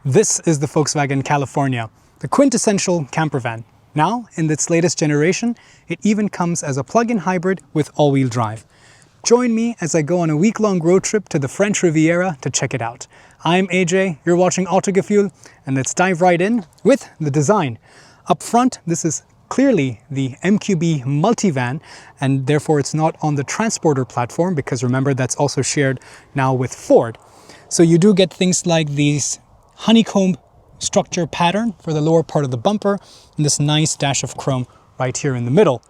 This is the Volkswagen California, the quintessential camper van. Now, in its latest generation, it even comes as a plug-in hybrid with all-wheel drive. Join me as I go on a week-long road trip to the French Riviera to check it out. I'm AJ, you're watching Autogefühl, and let's dive right in with the design. Up front, this is clearly the MQB Multivan, and therefore it's not on the Transporter platform, because remember, that's also shared now with Ford. So you do get things like these honeycomb structure pattern for the lower part of the bumper and this nice dash of chrome right here in the middle.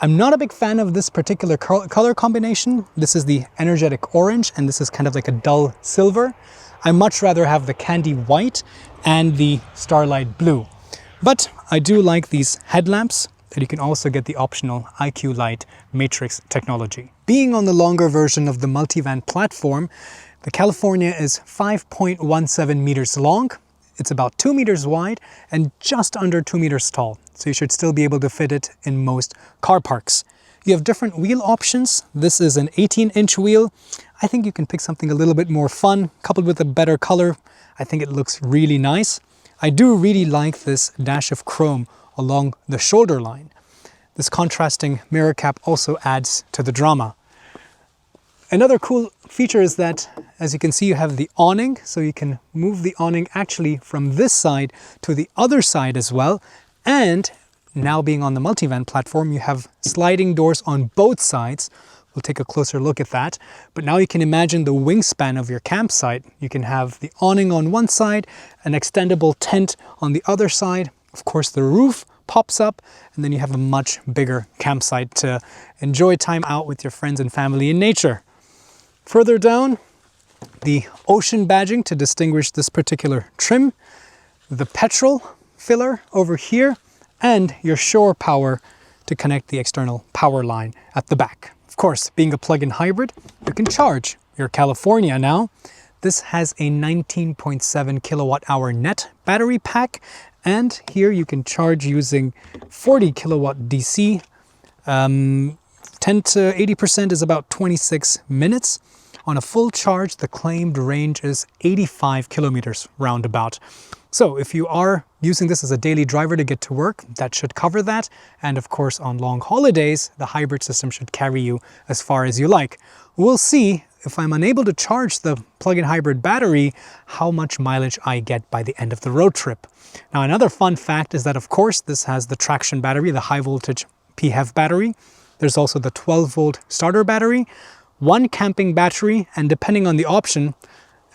I'm not a big fan of this particular color combination. This is the energetic orange and this is kind of like a dull silver. I much rather have the candy white and the starlight blue. But I do like these headlamps, and you can also get the optional IQ Light matrix technology. Being on the longer version of the Multivan platform, the California is 5.17 meters long, it's about 2 meters wide and just under 2 meters tall, so you should still be able to fit it in most car parks. You have different wheel options. This is an 18-inch wheel. I think you can pick something a little bit more fun, coupled with a better color. I think it looks really nice. I do really like this dash of chrome along the shoulder line. This contrasting mirror cap also adds to the drama. Another cool feature is that, as you can see, you have the awning, so you can move the awning actually from this side to the other side as well. And now being on the Multivan platform, you have sliding doors on both sides. We'll take a closer look at that. But now you can imagine the wingspan of your campsite. You can have the awning on one side, an extendable tent on the other side. Of course, the roof pops up, and then you have a much bigger campsite to enjoy time out with your friends and family in nature. Further down, the ocean badging to distinguish this particular trim, the petrol filler over here, and your shore power to connect the external power line at the back. Of course, being a plug-in hybrid, you can charge your California now. This has a 19.7 kilowatt hour net battery pack, and here you can charge using 40 kilowatt DC. 10 to 80% is about 26 minutes. On a full charge, the claimed range is 85 kilometers roundabout. So if you are using this as a daily driver to get to work, that should cover that. And of course, on long holidays, the hybrid system should carry you as far as you like. We'll see if I'm unable to charge the plug-in hybrid battery, how much mileage I get by the end of the road trip. Now, another fun fact is that, of course, this has the traction battery, the high voltage PHEV battery. There's also the 12-volt starter battery, one camping battery, and depending on the option,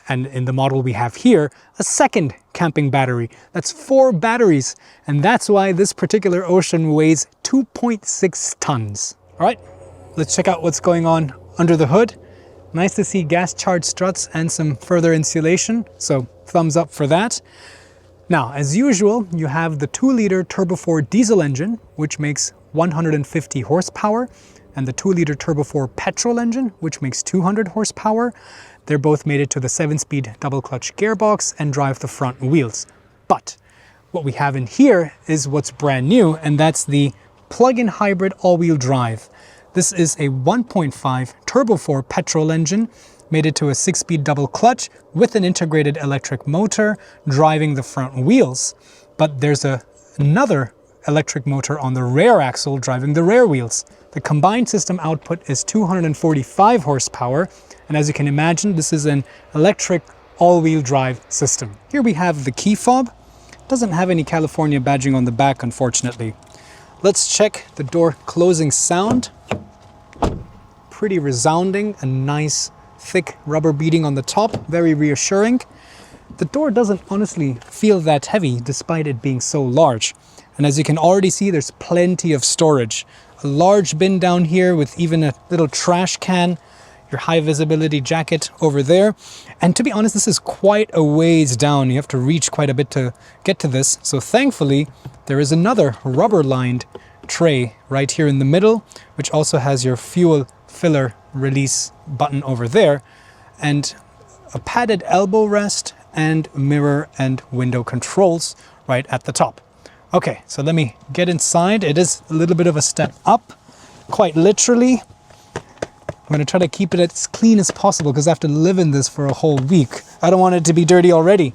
and in the model we have here, a second camping battery. That's 4 batteries, and that's why this particular Ocean weighs 2.6 tons. All right, let's check out what's going on under the hood. Nice to see gas-charged struts and some further insulation, so thumbs up for that. Now, as usual, you have the 2-liter Turbo 4 diesel engine, which makes 150 horsepower, and the 2-liter Turbo 4 petrol engine, which makes 200 horsepower. They're both mated to the 7-speed double-clutch gearbox and drive the front wheels. But what we have in here is what's brand new, and that's the plug-in hybrid all-wheel drive. This is a 1.5 Turbo 4 petrol engine mated to a 6-speed double-clutch with an integrated electric motor driving the front wheels. But there's another electric motor on the rear axle driving the rear wheels. The combined system output is 245 horsepower, and as you can imagine, this is an electric all-wheel drive system. Here we have the key fob. Doesn't have any California badging on the back, unfortunately. Let's check the door closing sound. Pretty resounding, a nice thick rubber beading on the top, very reassuring. The door doesn't honestly feel that heavy despite it being so large. And as you can already see, there's plenty of storage. A large bin down here with even a little trash can, your high visibility jacket over there. And to be honest, this is quite a ways down. You have to reach quite a bit to get to this. So thankfully, there is another rubber lined tray right here in the middle, which also has your fuel filler release button over there, and a padded elbow rest and mirror and window controls right at the top. Okay, so let me get inside. It is a little bit of a step up, quite literally. I'm going to try to keep it as clean as possible because I have to live in this for a whole week. I don't want it to be dirty already.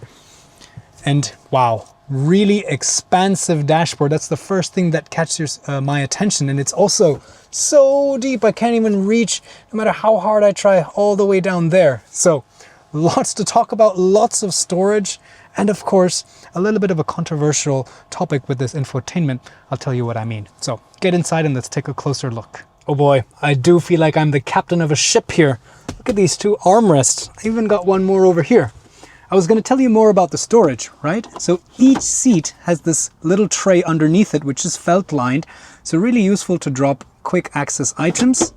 And wow, really expansive dashboard. That's the first thing that catches my attention. And it's also so deep, I can't even reach, no matter how hard I try, all the way down there. So lots to talk about, lots of storage, and of course, a little bit of a controversial topic with this infotainment. I'll tell you what I mean. So get inside and let's take a closer look. Oh boy, I do feel like I'm the captain of a ship here. Look at these two armrests. I even got one more over here. I was going to tell you more about the storage, right? So each seat has this little tray underneath it, which is felt lined. So really useful to drop quick access items.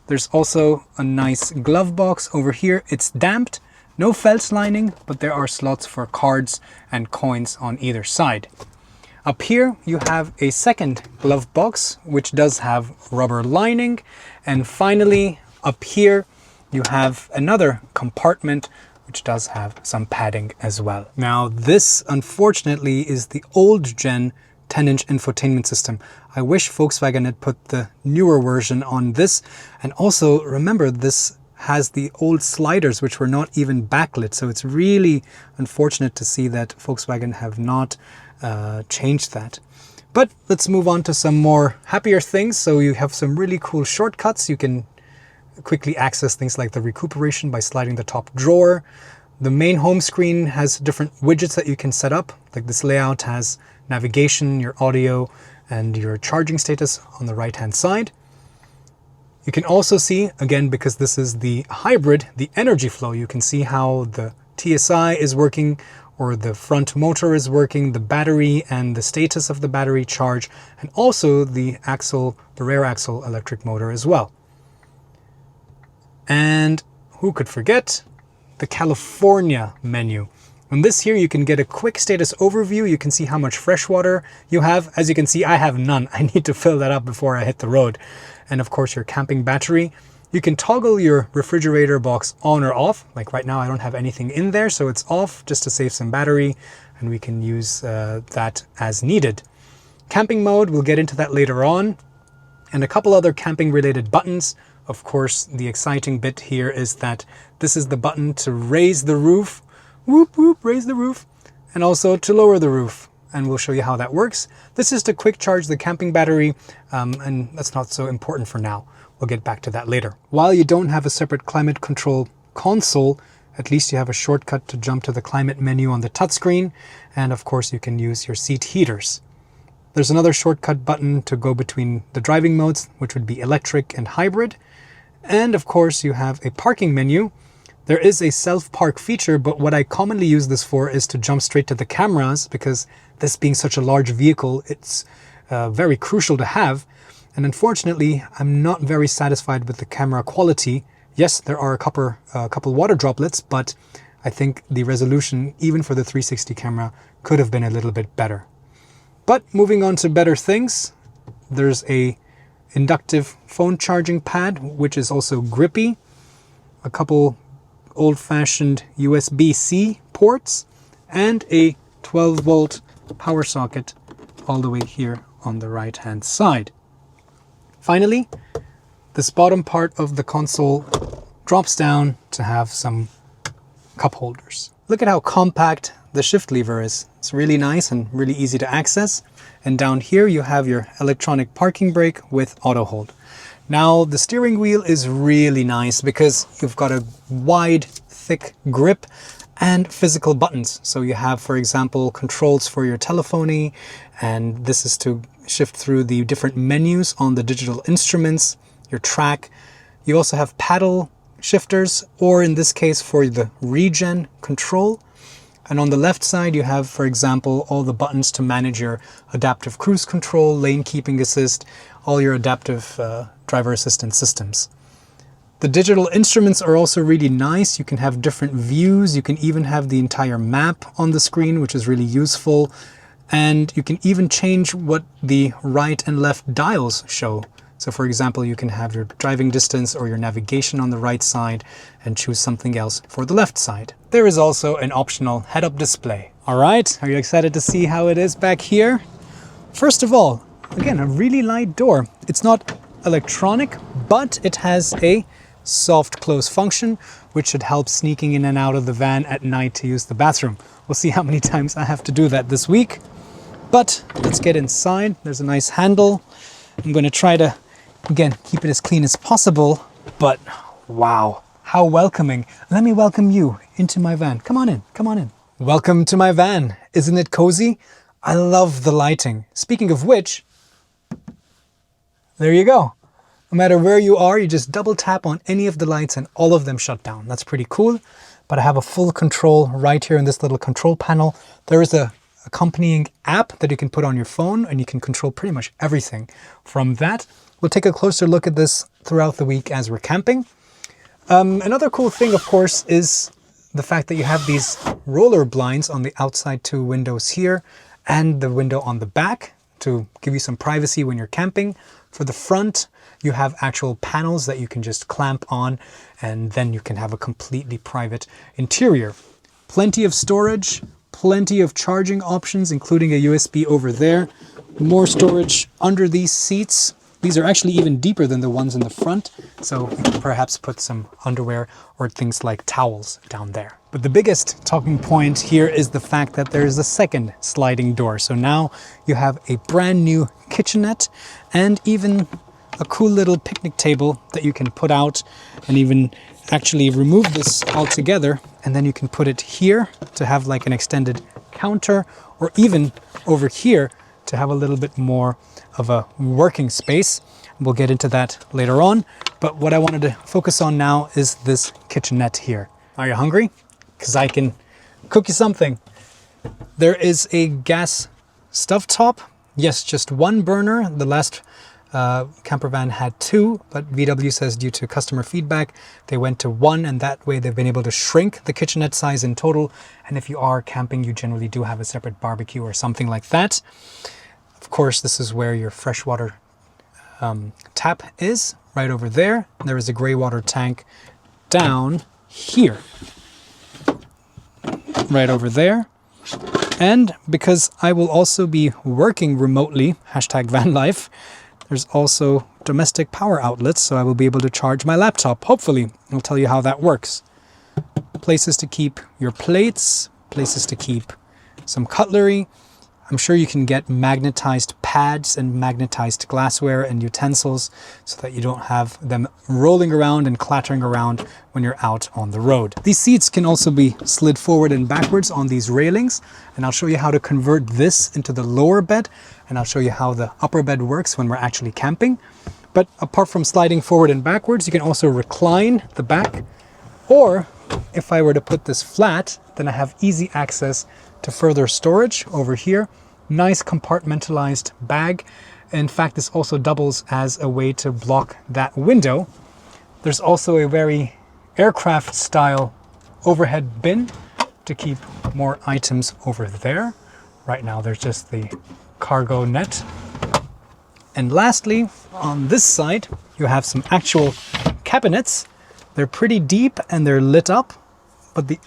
There's also a nice glove box over here. It's damped, no felt lining, but there are slots for cards and coins on either side. Up here you have a second glove box, which does have rubber lining. And finally, up here you have another compartment which does have some padding as well. Now this, unfortunately, is the old gen 10-inch infotainment system. I wish Volkswagen had put the newer version on this. And also remember, this has the old sliders which were not even backlit. So it's really unfortunate to see that Volkswagen have not changed that. But let's move on to some more happier things. So you have some really cool shortcuts. You can quickly access things like the recuperation by sliding the top drawer. The main home screen has different widgets that you can set up. Like this layout has navigation, your audio, and your charging status on the right hand side. You can also see, again, because this is the hybrid, the energy flow. You can see how the TSI is working, or the front motor is working, the battery and the status of the battery charge, and also the axle, the rear axle electric motor as well. And who could forget the California menu. On this here, you can get a quick status overview. You can see how much fresh water you have. As you can see, I have none. I need to fill that up before I hit the road. And of course, your camping battery. You can toggle your refrigerator box on or off. Like right now, I don't have anything in there, so it's off just to save some battery, and we can use that as needed. Camping mode, we'll get into that later on. And a couple other camping related buttons. Of course, the exciting bit here is that this is the button to raise the roof. Whoop, whoop, raise the roof. And also to lower the roof. And we'll show you how that works. This is to quick charge the camping battery, and that's not so important for now. We'll get back to that later. While you don't have a separate climate control console, at least you have a shortcut to jump to the climate menu on the touchscreen. And of course, you can use your seat heaters. There's another shortcut button to go between the driving modes, which would be electric and hybrid. And of course, you have a parking menu. There is a self-park feature, but what I commonly use this for is to jump straight to the cameras, because this being such a large vehicle, it's very crucial to have. And unfortunately, I'm not very satisfied with the camera quality. Yes, there are a couple water droplets, but I think the resolution, even for the 360 camera, could have been a little bit better. But moving on to better things, there's a inductive phone charging pad, which is also grippy. A couple old-fashioned USB-C ports, and a 12-volt power socket all the way here on the right-hand side. Finally, this bottom part of the console drops down to have some cup holders. Look at how compact the shift lever is. It's really nice and really easy to access. And down here you have your electronic parking brake with auto hold. Now the steering wheel is really nice because you've got a wide, thick grip and physical buttons. So you have, for example, controls for your telephony, and this is to shift through the different menus on the digital instruments, your track. You also have paddle shifters, or in this case for the regen control. And on the left side you have, for example, all the buttons to manage your adaptive cruise control, lane keeping assist, all your adaptive driver assistance systems. The digital instruments are also really nice. You can have different views. You can even have the entire map on the screen, which is really useful. And you can even change what the right and left dials show. So for example, you can have your driving distance or your navigation on the right side and choose something else for the left side. There is also an optional head-up display. All right, are you excited to see how it is back here? First of all, again, a really light door. It's not electronic, but it has a soft close function, which should help sneaking in and out of the van at night to use the bathroom. We'll see how many times I have to do that this week. But let's get inside. There's a nice handle. I'm going to try to, again, keep it as clean as possible. But wow, how welcoming. Let me welcome you into my van. Come on in, come on in. Welcome to my van. Isn't it cozy? I love the lighting. Speaking of which, there you go. No matter where you are, you just double tap on any of the lights and all of them shut down. That's pretty cool. But I have a full control right here in this little control panel. There is a accompanying app that you can put on your phone and you can control pretty much everything from that. We'll take a closer look at this throughout the week as we're camping. Another cool thing, of course, is the fact that you have these roller blinds on the outside two windows here and the window on the back to give you some privacy when you're camping. For the front, you have actual panels that you can just clamp on and then you can have a completely private interior. Plenty of storage, plenty of charging options, including a USB over there. More storage under these seats. These are actually even deeper than the ones in the front, so you can perhaps put some underwear or things like towels down there. But the biggest talking point here is the fact that there is a second sliding door. So now you have a brand new kitchenette and even a cool little picnic table that you can put out and even actually remove this altogether, and then you can put it here to have like an extended counter, or even over here to have a little bit more of a working space. We'll get into that later on, but what I wanted to focus on now is this kitchenette here. Are you hungry? Because I can cook you something. There is a gas stovetop. Yes, just one burner. The last camper van had two, but VW says due to customer feedback, they went to one, and that way they've been able to shrink the kitchenette size in total. And if you are camping, you generally do have a separate barbecue or something like that. Of course, this is where your freshwater tap is, right over there. There is a gray water tank down here, right over there. And because I will also be working remotely, #vanlife, there's also domestic power outlets, so I will be able to charge my laptop, hopefully. I'll tell you how that works. Places to keep your plates, places to keep some cutlery. I'm sure you can get magnetized pads and magnetized glassware and utensils so that you don't have them rolling around and clattering around when you're out on the road. These seats can also be slid forward and backwards on these railings, and I'll show you how to convert this into the lower bed, and I'll show you how the upper bed works when we're actually camping. But apart from sliding forward and backwards, you can also recline the back, or if I were to put this flat, then I have easy access to further storage over here. Nice compartmentalized bag. In fact, this also doubles as a way to block that window. There's also a very aircraft style overhead bin to keep more items over there. Right now there's just the cargo net. And lastly, on this side, you have some actual cabinets. They're pretty deep and they're lit up, but the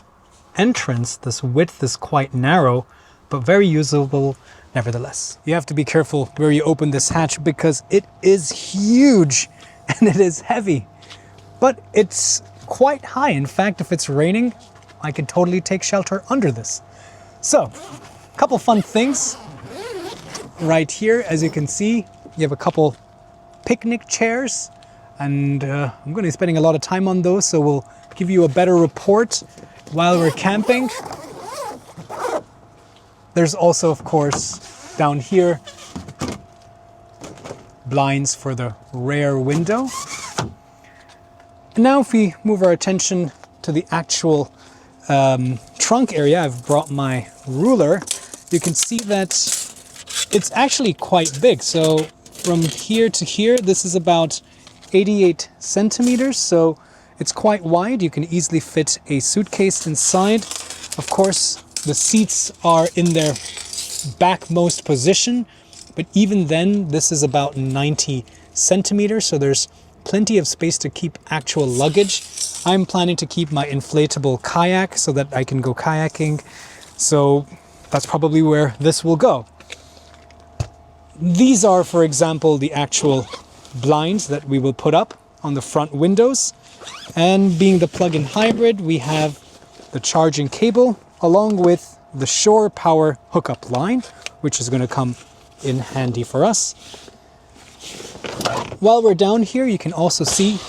entrance, this width is quite narrow, but very usable nevertheless. You have to be careful where you open this hatch because it is huge and it is heavy, but it's quite high. In fact, if it's raining, I could totally take shelter under this. So, a couple fun things. Right here, as you can see, you have a couple picnic chairs, and I'm going to be spending a lot of time on those, so we'll give you a better report while we're camping. There's also, of course, down here, blinds for the rear window. And now if we move our attention to the actual trunk area, I've brought my ruler. You can see that it's actually quite big. So from here to here, this is about 88 centimeters. So it's quite wide. You can easily fit a suitcase inside. Of course, the seats are in their backmost position, but even then, this is about 90 centimeters. So there's plenty of space to keep actual luggage. I'm planning to keep my inflatable kayak so that I can go kayaking. So that's probably where this will go. These are, for example, the actual blinds that we will put up on the front windows. And being the plug-in hybrid, we have the charging cable along with the shore power hookup line, which is going to come in handy for us. While we're down here, you can also see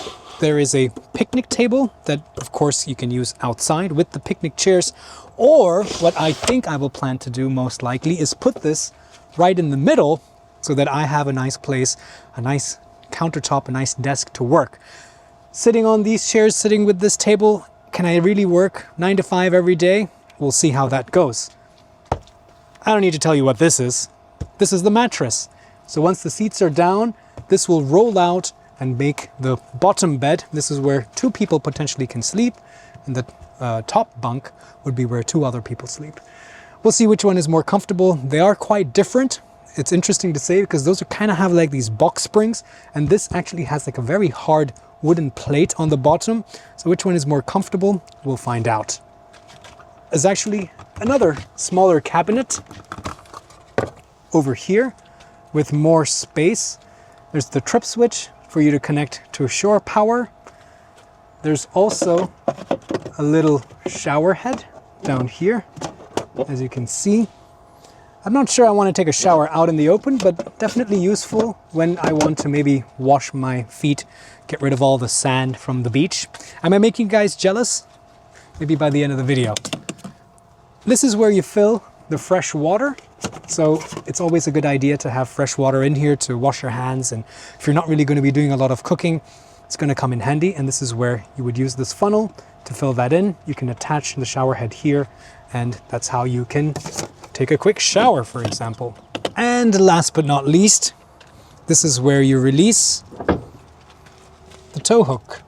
there is a picnic table that, of course, you can use outside with the picnic chairs. Or what I think I will plan to do most likely is put this right in the middle so that I have a nice place, a nice countertop, a nice desk to work. Sitting on these chairs, sitting with this table, can I really work 9 to 5 every day? We'll see how that goes. I don't need to tell you what this is. This is the mattress. So once the seats are down, this will roll out and make the bottom bed. This is where 2 people potentially can sleep, and the top bunk would be where 2 other people sleep. We'll see which one is more comfortable. They are quite different. It's interesting to say because those are kind of have like these box springs, and this actually has like a very hard wooden plate on the bottom. So which one is more comfortable, we'll find out. There's actually another smaller cabinet over here with more space. There's the trip switch for you to connect to shore power. There's also a little shower head down here, as you can see. I'm not sure I want to take a shower out in the open, but definitely useful when I want to maybe wash my feet, get rid of all the sand from the beach. Am I making you guys jealous? Maybe by the end of the video. This is where you fill the fresh water. So it's always a good idea to have fresh water in here to wash your hands. And if you're not really going to be doing a lot of cooking, it's going to come in handy. And this is where you would use this funnel to fill that in. You can attach the shower head here, and that's how you can take a quick shower, for example. And last but not least, this is where you release the tow hook.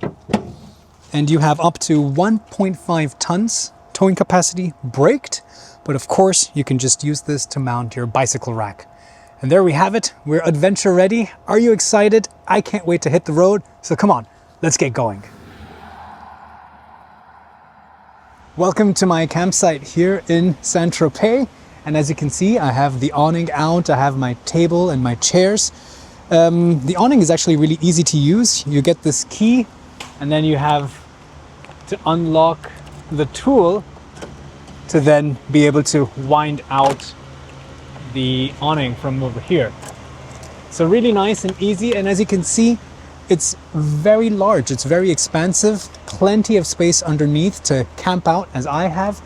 And you have up to 1.5 tons towing capacity braked, but of course you can just use this to mount your bicycle rack. And there we have it. We're adventure ready. Are you excited? I can't wait to hit the road. So come on, let's get going. Welcome to my campsite here in Saint-Tropez. And as you can see, I have the awning out, I have my table and my chairs. The awning is actually really easy to use. You get this key, and then you have to unlock the tool to then be able to wind out the awning from over here. So really nice and easy, and as you can see, it's very large, it's very expansive, plenty of space underneath to camp out as I have.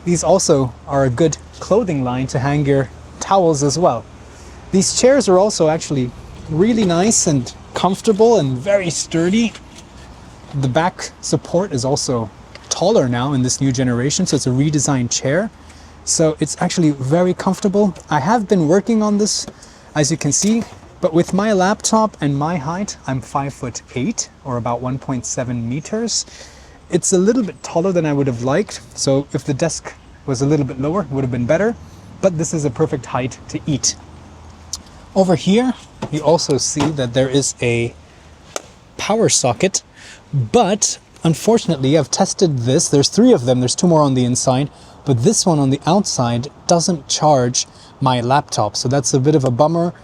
These also are a good clothing line to hang your towels as well. These chairs are also actually really nice and comfortable and very sturdy. The back support is also taller now in this new generation, so it's a redesigned chair. So it's actually very comfortable. I have been working on this, as you can see, but with my laptop and my height, I'm 5'8" or about 1.7 meters. It's a little bit taller than I would have liked, so if the desk was a little bit lower, it would have been better, but this is a perfect height to eat. Over here, you also see that there is a power socket, but unfortunately, I've tested this. There's 3 of them, there's 2 more on the inside, but this one on the outside doesn't charge my laptop, so that's a bit of a bummer.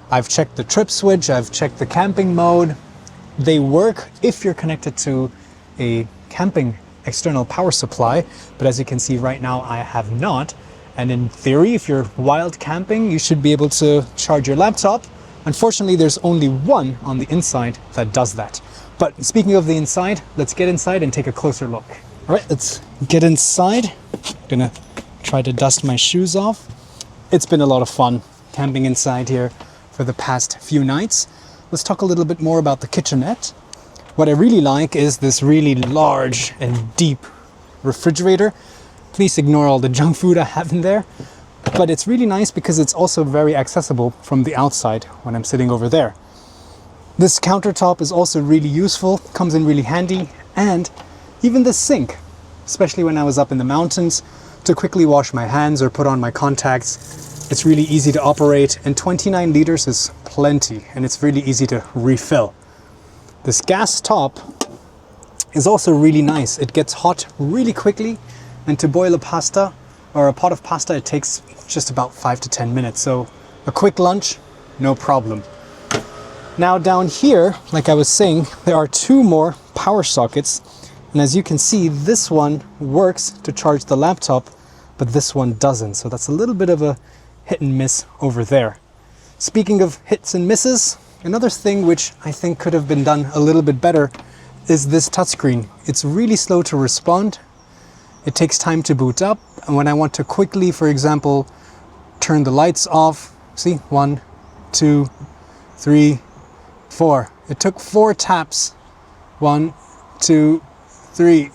I've checked the trip switch, I've checked the camping mode. They work if you're connected to a camping external power supply, but as you can see right now I have not. And in theory, if you're wild camping, you should be able to charge your laptop. Unfortunately, there's only one on the inside that does that. But speaking of the inside, let's get inside and take a closer look. All right, let's get inside. I'm gonna try to dust my shoes off. It's been a lot of fun camping inside here for the past few nights. Let's talk a little bit more about the kitchenette. What I really like is this really large and deep refrigerator. Please ignore all the junk food I have in there. But it's really nice because it's also very accessible from the outside when I'm sitting over there. This countertop is also really useful, comes in really handy, and even the sink, especially when I was up in the mountains to quickly wash my hands or put on my contacts. It's really easy to operate, and 29 liters is plenty, and it's really easy to refill. This gas top is also really nice. It gets hot really quickly, and to boil a pasta or a pot of pasta, it takes just about 5 to 10 minutes. So a quick lunch, no problem. Now down here, like I was saying, there are two more power sockets. And as you can see, this one works to charge the laptop, but this one doesn't. So that's a little bit of a hit and miss over there. Speaking of hits and misses, another thing which I think could have been done a little bit better is this touchscreen. It's really slow to respond. It takes time to boot up. And when I want to quickly, for example, turn the lights off, see, 1, 2, 3, 4. It took 4 taps. 1, 2, 3.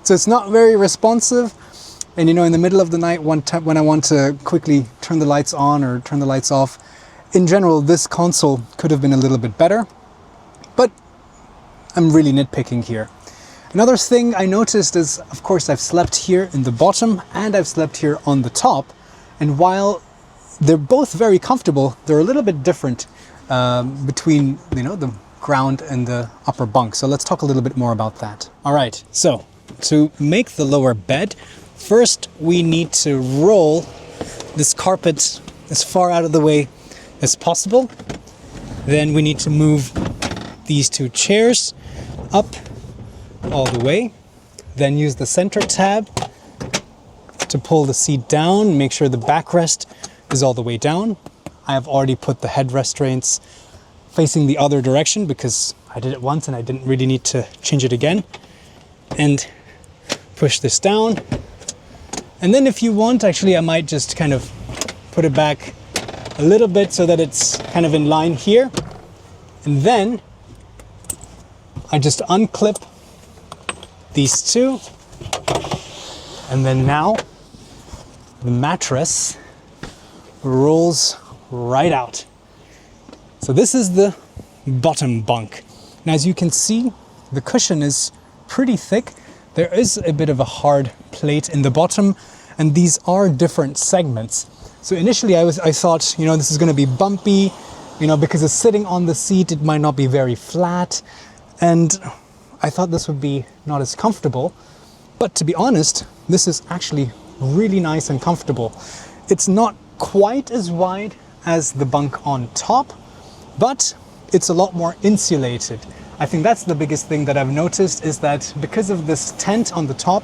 So it's not very responsive. And you know, in the middle of the night, when I want to quickly turn the lights on or turn the lights off, in general, this console could have been a little bit better, but I'm really nitpicking here. Another thing I noticed is, of course, I've slept here in the bottom and I've slept here on the top. And while they're both very comfortable, they're a little bit different between, you know, the ground and the upper bunk. So let's talk a little bit more about that. All right, so to make the lower bed, first we need to roll this carpet as far out of the way as possible. Then we need to move these 2 chairs up all the way. Then use the center tab to pull the seat down, make sure the backrest is all the way down. I have already put the head restraints facing the other direction because I did it once and I didn't really need to change it again. And push this down. And then if you want, actually, I might just kind of put it back a little bit so that it's kind of in line here. And then I just unclip these 2. And then now the mattress rolls right out. So this is the bottom bunk. And as you can see, the cushion is pretty thick. There is a bit of a hard plate in the bottom, and these are different segments. So initially I thought, you know, this is going to be bumpy, you know, because it's sitting on the seat, it might not be very flat. And I thought this would be not as comfortable. But to be honest, this is actually really nice and comfortable. It's not quite as wide as the bunk on top, but it's a lot more insulated. I think that's the biggest thing that I've noticed, is that because of this tent on the top,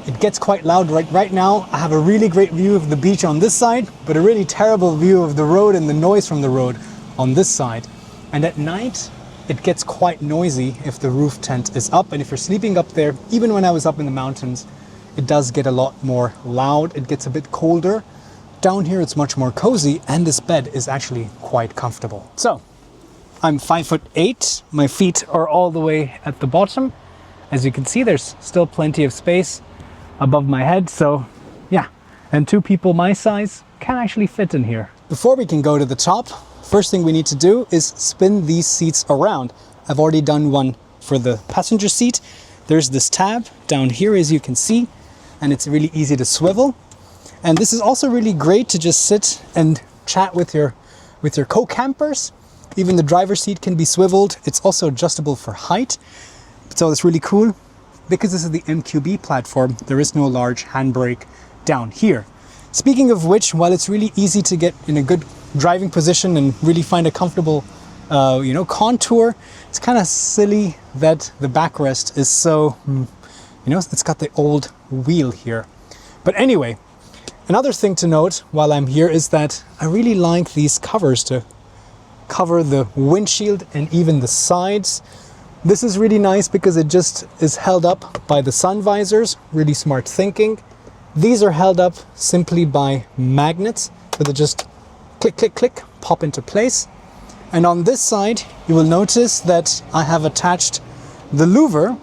it gets quite loud. Right now, I have a really great view of the beach on this side, but a really terrible view of the road and the noise from the road on this side. And at night, it gets quite noisy if the roof tent is up. And if you're sleeping up there, even when I was up in the mountains, it does get a lot more loud. It gets a bit colder. Down here, it's much more cozy, and this bed is actually quite comfortable. So, I'm 5'8". My feet are all the way at the bottom. As you can see, there's still plenty of space above my head. So yeah, and 2 people my size can actually fit in here. Before we can go to the top, first thing we need to do is spin these seats around. I've already done one for the passenger seat. There's this tab down here, as you can see, and it's really easy to swivel. And this is also really great to just sit and chat with your co-campers. Even the driver's seat can be swiveled. It's also adjustable for height. So it's really cool. Because this is the MQB platform, there is no large handbrake down here. Speaking of which, while it's really easy to get in a good driving position and really find a comfortable contour, it's kind of silly that the backrest is so, it's got the old wheel here. But anyway, another thing to note while I'm here is that I really like these covers to cover the windshield and even the sides. This is really nice because it just is held up by the sun visors. Really smart thinking. These are held up simply by magnets, so they just click, click, click, pop into place. And on this side, you will notice that I have attached the louver.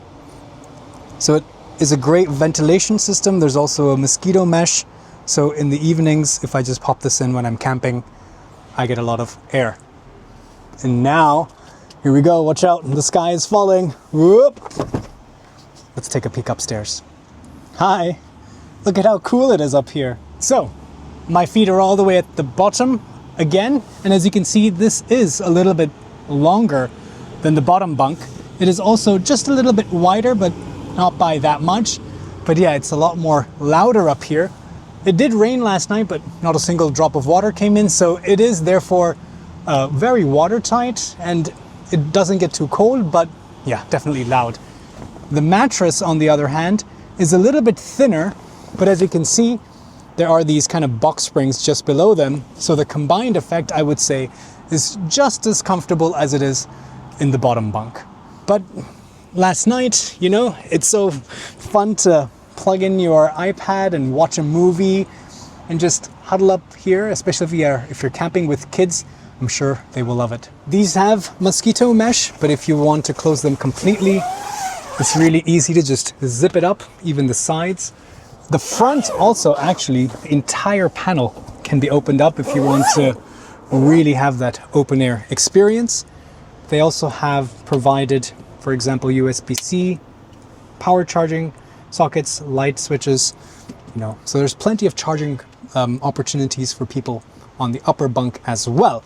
So it is a great ventilation system. There's also a mosquito mesh. So in the evenings, if I just pop this in when I'm camping, I get a lot of air. And now, here we go, watch out, the sky is falling. Whoop. Let's take a peek upstairs. Hi, look at how cool it is up here. So, my feet are all the way at the bottom again, and as you can see, this is a little bit longer than the bottom bunk. It is also just a little bit wider, but not by that much. But yeah, it's a lot more louder up here. It did rain last night, but not a single drop of water came in, so it is therefore very watertight, and it doesn't get too cold, but yeah, definitely loud. The mattress, on the other hand, is a little bit thinner, but as you can see, there are these kind of box springs just below them. So the combined effect, I would say, is just as comfortable as it is in the bottom bunk. But last night, you know, it's so fun to plug in your iPad and watch a movie and just huddle up here, especially if you're camping with kids. I'm sure they will love it. These have mosquito mesh, but if you want to close them completely, it's really easy to just zip it up, even the sides. The front also, actually, the entire panel can be opened up if you want to really have that open air experience. They also have provided, for example, USB-C, power charging sockets, light switches, you know, so there's plenty of charging opportunities for people on the upper bunk as well.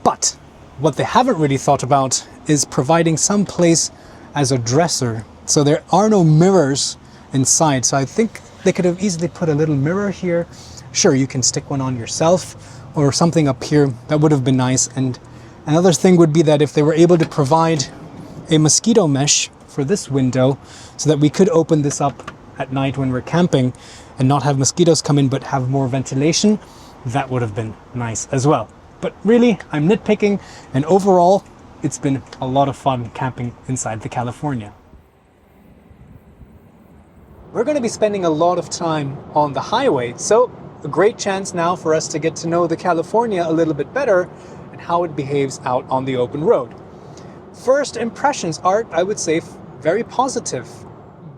But what they haven't really thought about is providing some place as a dresser. So there are no mirrors inside. So I think they could have easily put a little mirror here. Sure, you can stick one on yourself or something up here. That would have been nice. And another thing would be that if they were able to provide a mosquito mesh for this window so that we could open this up at night when we're camping and not have mosquitoes come in but have more ventilation, that would have been nice as well. But really, I'm nitpicking, and overall, it's been a lot of fun camping inside the California. We're going to be spending a lot of time on the highway, so a great chance now for us to get to know the California a little bit better and how it behaves out on the open road. First impressions are, I would say, very positive.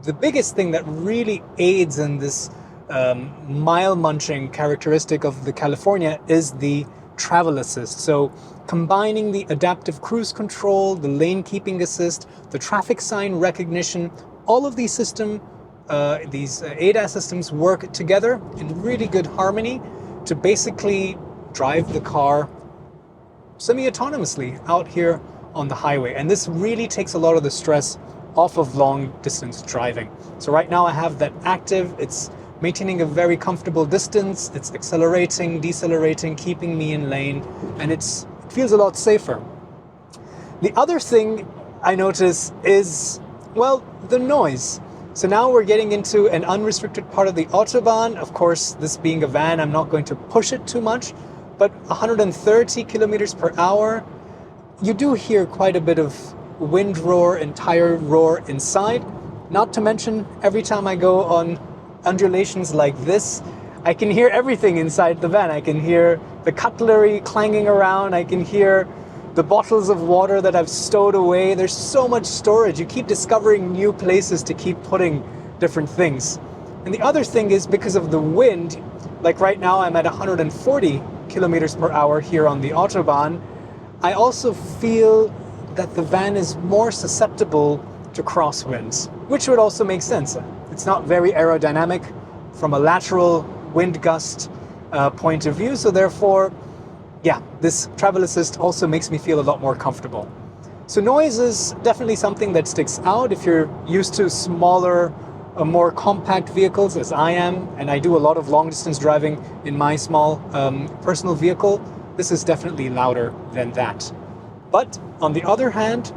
The biggest thing that really aids in this mile munching characteristic of the California is the travel assist. So combining the adaptive cruise control, the lane keeping assist, the traffic sign recognition, all of these these ADAS systems work together in really good harmony to basically drive the car semi-autonomously out here on the highway. And this really takes a lot of the stress off of long distance driving. So right now I have that active, it's maintaining a very comfortable distance, it's accelerating, decelerating, keeping me in lane, and it feels a lot safer. The other thing I notice is, well, the noise. So now we're getting into an unrestricted part of the Autobahn. Of course, this being a van, I'm not going to push it too much, but 130 kilometers per hour, you do hear quite a bit of wind roar and tire roar inside. Not to mention, every time I go on undulations like this, I can hear everything inside the van. I can hear the cutlery clanging around. I can hear the bottles of water that I've stowed away. There's so much storage. You keep discovering new places to keep putting different things. And the other thing is, because of the wind, like right now I'm at 140 kilometers per hour here on the Autobahn, I also feel that the van is more susceptible to crosswinds, which would also make sense. It's not very aerodynamic from a lateral wind gust point of view, so therefore, yeah, this travel assist also makes me feel a lot more comfortable. So noise is definitely something that sticks out if you're used to smaller, more compact vehicles, as I am, and I do a lot of long distance driving in my small personal vehicle. This is definitely louder than that. But on the other hand,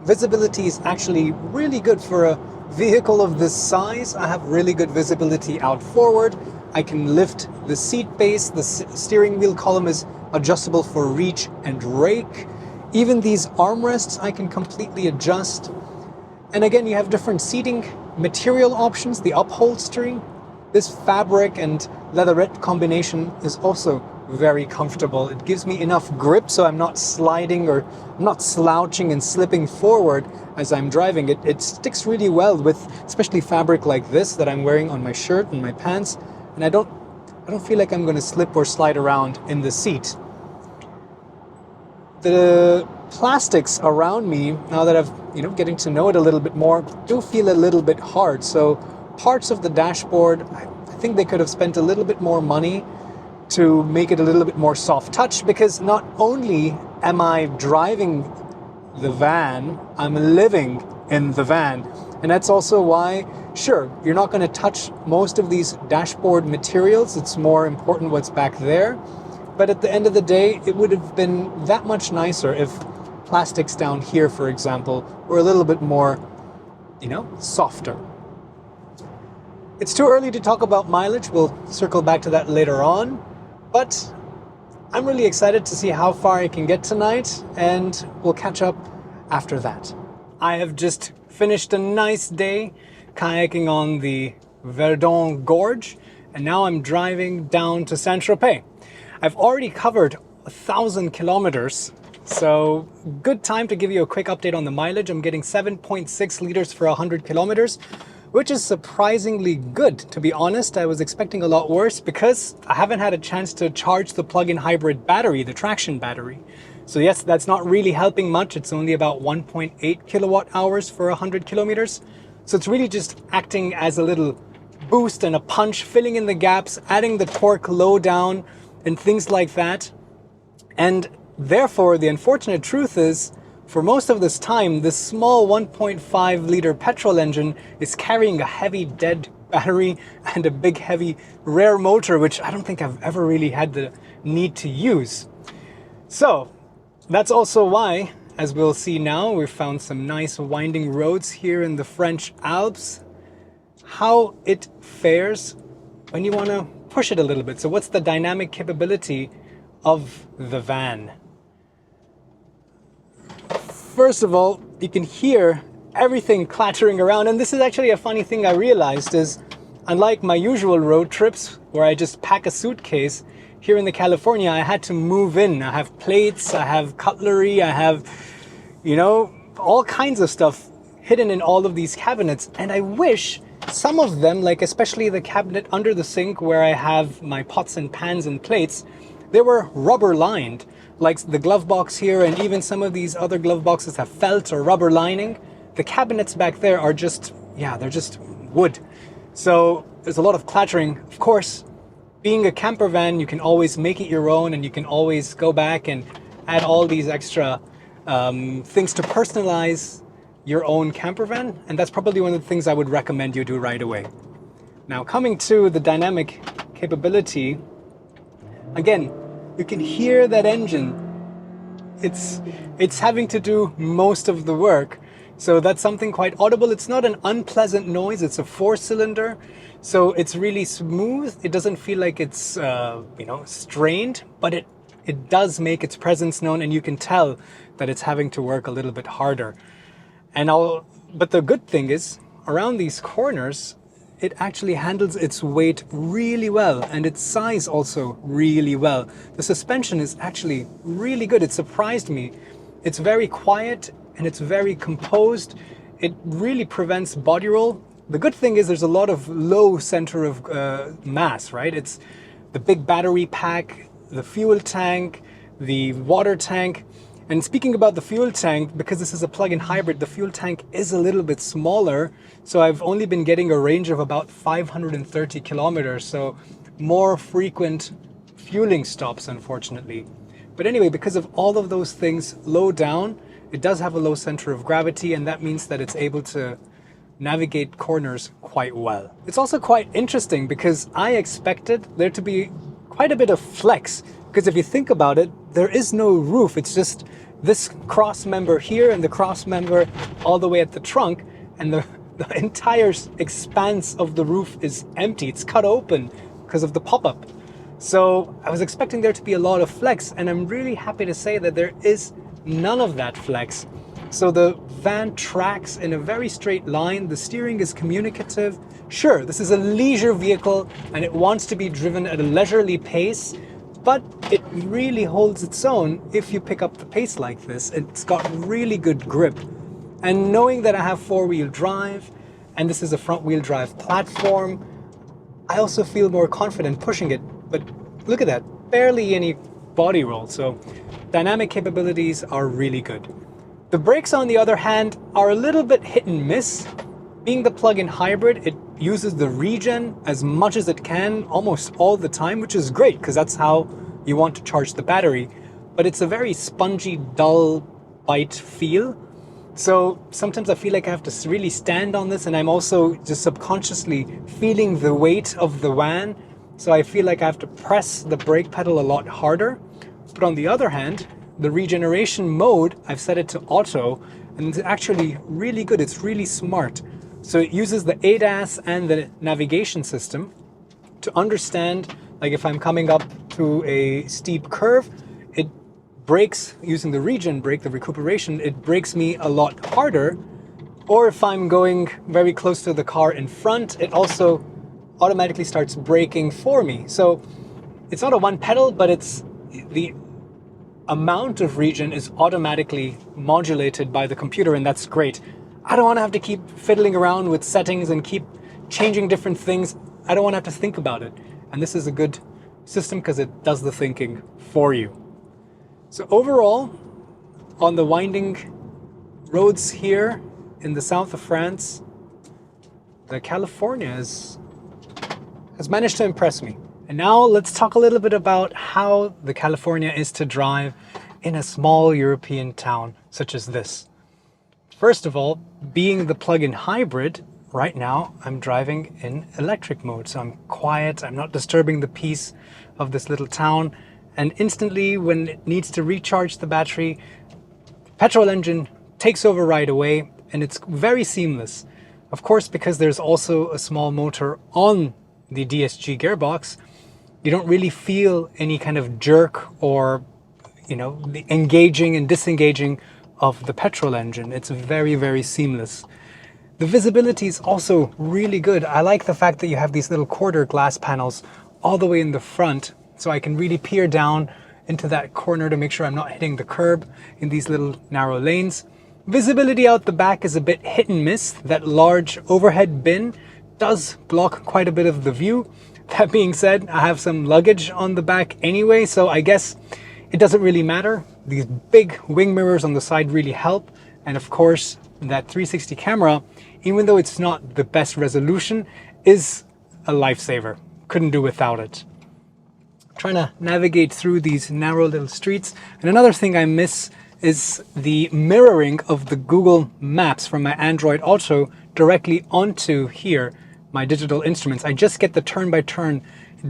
visibility is actually really good for a vehicle of this size. I have really good visibility out forward. I can lift the seat base. The steering wheel column is adjustable for reach and rake. Even these armrests I can completely adjust. And again, you have different seating material options, the upholstery. This fabric and leatherette combination is also very comfortable. It gives me enough grip so I'm not sliding or I'm not slouching and slipping forward as I'm driving. It sticks really well with especially fabric like this that I'm wearing on my shirt and my pants, and I don't feel like I'm going to slip or slide around in the seat. The plastics around me, now that I've getting to know it a little bit more, do feel a little bit hard. So parts of the dashboard, I think they could have spent a little bit more money to make it a little bit more soft touch, because not only am I driving the van, I'm living in the van. And that's also why, sure, you're not going to touch most of these dashboard materials. It's more important what's back there. but at the end of the day, it would have been that much nicer if plastics down here, for example, were a little bit more, softer. It's too early to talk about mileage. We'll circle back to that later on, but I'm really excited to see how far I can get tonight, and we'll catch up after that. I have just finished a nice day kayaking on the Verdon Gorge, and now I'm driving down to Saint-Tropez. I've already covered 1,000 kilometers, so good time to give you a quick update on the mileage. I'm getting 7.6 liters for 100 kilometers, which is surprisingly good, to be honest. I was expecting a lot worse because I haven't had a chance to charge the plug-in hybrid battery, the traction battery. So yes, that's not really helping much. It's only about 1.8 kilowatt hours for 100 kilometers. So it's really just acting as a little boost and a punch, filling in the gaps, adding the torque low down and things like that. And therefore, the unfortunate truth is, for most of this time, this small 1.5 liter petrol engine is carrying a heavy dead battery and a big heavy rear motor, which I don't think I've ever really had the need to use. So that's also why, as we'll see now, we've found some nice winding roads here in the French Alps, how it fares when you want to push it a little bit. So what's the dynamic capability of the van? First of all, you can hear everything clattering around, and this is actually a funny thing I realized is, unlike my usual road trips where I just pack a suitcase, here in the California I had to move in. I have plates, I have cutlery, I have, all kinds of stuff hidden in all of these cabinets, and I wish some of them, like especially the cabinet under the sink where I have my pots and pans and plates, they were rubber lined. Like the glove box here, and even some of these other glove boxes have felt or rubber lining. The cabinets back there are just, they're just wood. So there's a lot of clattering. Of course, being a camper van, you can always make it your own, and you can always go back and add all these extra things to personalize your own camper van. And that's probably one of the things I would recommend you do right away. Now, coming to the dynamic capability, again, you can hear that engine. It's having to do most of the work. So that's something quite audible. It's not an unpleasant noise. It's a 4-cylinder. So it's really smooth. It doesn't feel like it's, strained, but it does make its presence known, and you can tell that it's having to work a little bit harder. But the good thing is, around these corners, it actually handles its weight really well, and its size also really well. The suspension is actually really good. It surprised me. It's very quiet and it's very composed. It really prevents body roll. The good thing is there's a lot of low center of mass, right? It's the big battery pack, the fuel tank, the water tank. And speaking about the fuel tank, because this is a plug-in hybrid, the fuel tank is a little bit smaller. So I've only been getting a range of about 530 kilometers. So more frequent fueling stops, unfortunately. But anyway, because of all of those things low down, it does have a low center of gravity, and that means that it's able to navigate corners quite well. It's also quite interesting because I expected there to be quite a bit of flex. Because if you think about it, there is no roof. It's just this cross member here and the cross member all the way at the trunk, and the entire expanse of the roof is empty. It's cut open because of the pop-up. So I was expecting there to be a lot of flex, and I'm really happy to say that there is none of that flex. So the van tracks in a very straight line. The steering is communicative. Sure, this is a leisure vehicle and it wants to be driven at a leisurely pace, but it really holds its own if you pick up the pace like this. It's got really good grip. And knowing that I have four-wheel drive, and this is a front-wheel drive platform, I also feel more confident pushing it. But look at that, barely any body roll. So dynamic capabilities are really good. The brakes, on the other hand, are a little bit hit and miss. Being the plug-in hybrid, it uses the regen as much as it can almost all the time, which is great because that's how you want to charge the battery. But it's a very spongy, dull bite feel. So sometimes I feel like I have to really stand on this, and I'm also just subconsciously feeling the weight of the van so I feel like I have to press the brake pedal a lot harder. But on the other hand, the regeneration mode, I've set it to auto, and it's actually really good. It's really smart. So it uses the ADAS and the navigation system to understand, like if I'm coming up to a steep curve, it brakes using the regen brake, the recuperation, it brakes me a lot harder. Or if I'm going very close to the car in front, it also automatically starts braking for me. So it's not a one pedal, but it's the amount of regen is automatically modulated by the computer, and that's great. I don't want to have to keep fiddling around with settings and keep changing different things. I don't want to have to think about it. And this is a good system because it does the thinking for you. So overall, on the winding roads here in the south of France, the California has managed to impress me. And now let's talk a little bit about how the California is to drive in a small European town such as this. First of all, being the plug-in hybrid, right now I'm driving in electric mode. So I'm quiet, I'm not disturbing the peace of this little town. And instantly when it needs to recharge the battery, the petrol engine takes over right away, and it's very seamless. Of course, because there's also a small motor on the DSG gearbox, you don't really feel any kind of jerk or, the engaging and disengaging of the petrol engine. It's very, very seamless. The visibility is also really good. I like the fact that you have these little quarter glass panels all the way in the front, so I can really peer down into that corner to make sure I'm not hitting the curb in these little narrow lanes. Visibility out the back is a bit hit and miss. That large overhead bin does block quite a bit of the view. That being said, I have some luggage on the back anyway, so I guess it doesn't really matter. These big wing mirrors on the side really help. And of course, that 360 camera, even though it's not the best resolution, is a lifesaver. Couldn't do without it. Trying to navigate through these narrow little streets. And another thing I miss is the mirroring of the Google Maps from my Android Auto directly onto here, my digital instruments. I just get the turn-by-turn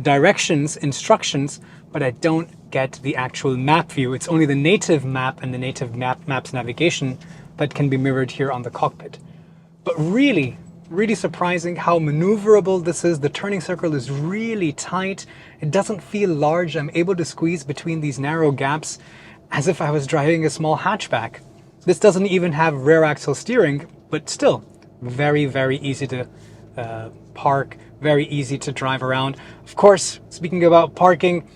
directions, instructions, but I don't get the actual map view. It's only the native map and the native maps navigation that can be mirrored here on the cockpit. But really, really surprising how maneuverable this is. The turning circle is really tight. It doesn't feel large. I'm able to squeeze between these narrow gaps as if I was driving a small hatchback. This doesn't even have rear axle steering, but still very, very easy to park, very easy to drive around. Of course, speaking about parking,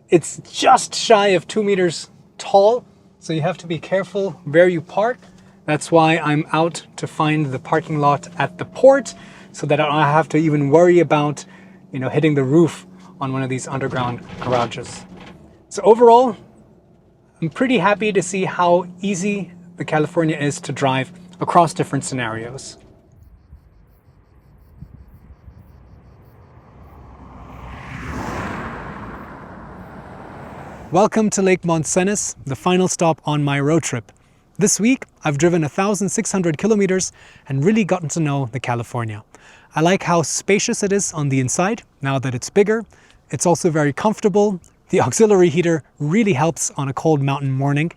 it's just shy of 2 meters tall, so you have to be careful where you park. That's why I'm out to find the parking lot at the port, so that I don't have to even worry about, hitting the roof on one of these underground garages. So overall, I'm pretty happy to see how easy the California is to drive across different scenarios. Welcome to Lake Mont Cenis, the final stop on my road trip. This week, I've driven 1,600 kilometers and really gotten to know the California. I like how spacious it is on the inside, now that it's bigger. It's also very comfortable. The auxiliary heater really helps on a cold mountain morning.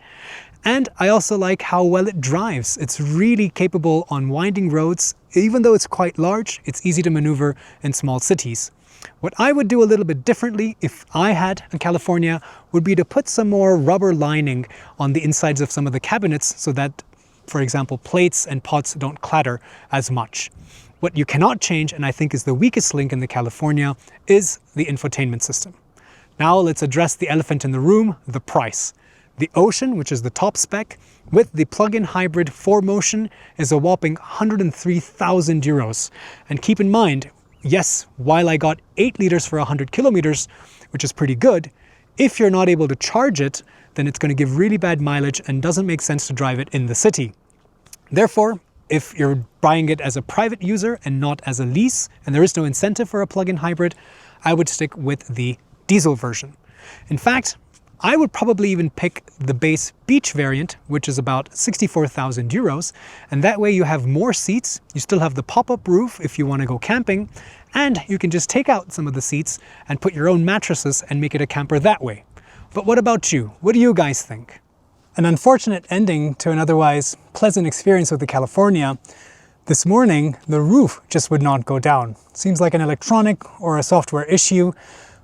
And I also like how well it drives. It's really capable on winding roads. Even though it's quite large, it's easy to maneuver in small cities. What I would do a little bit differently if I had a California would be to put some more rubber lining on the insides of some of the cabinets so that, for example, plates and pots don't clatter as much. What you cannot change, and I think is the weakest link in the California, is the infotainment system. Now let's address the elephant in the room, the price. The Ocean, which is the top spec, with the plug-in hybrid 4Motion, is a whopping 103,000 euros. And keep in mind, yes, while I got 8 liters for 100 kilometers, which is pretty good, if you're not able to charge it, then it's going to give really bad mileage and doesn't make sense to drive it in the city. Therefore, if you're buying it as a private user and not as a lease, and there is no incentive for a plug-in hybrid, I would stick with the diesel version. In fact, I would probably even pick the base beach variant, which is about 64,000 euros. And that way you have more seats, you still have the pop-up roof if you want to go camping, And you can just take out some of the seats and put your own mattresses and make it a camper that way. But what about you? What do you guys think? An unfortunate ending to an otherwise pleasant experience with the California. This morning, the roof just would not go down. Seems like an electronic or a software issue.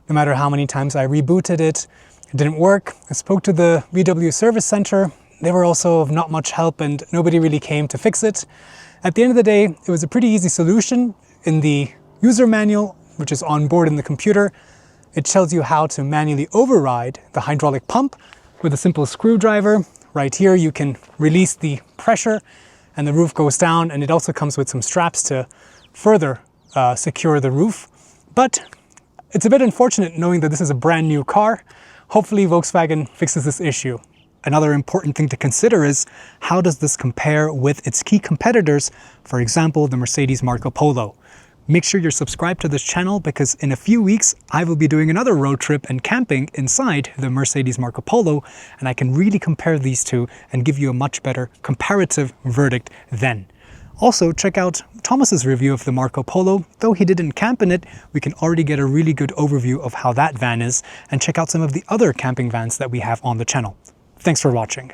No matter how many times I rebooted it, it didn't work. I spoke to the VW service center. They were also of not much help and nobody really came to fix it. At the end of the day, it was a pretty easy solution. In the user manual, which is on board in the computer, it tells you how to manually override the hydraulic pump with a simple screwdriver. Right here you can release the pressure and the roof goes down, and it also comes with some straps to further secure the roof. But it's a bit unfortunate knowing that this is a brand new car. Hopefully Volkswagen fixes this issue. Another important thing to consider is how does this compare with its key competitors, for example, the Mercedes Marco Polo. Make sure you're subscribed to this channel because in a few weeks I will be doing another road trip and camping inside the Mercedes Marco Polo, and I can really compare these two and give you a much better comparative verdict then. Also, check out Thomas's review of the Marco Polo. Though he didn't camp in it, we can already get a really good overview of how that van is, and check out some of the other camping vans that we have on the channel. Thanks for watching.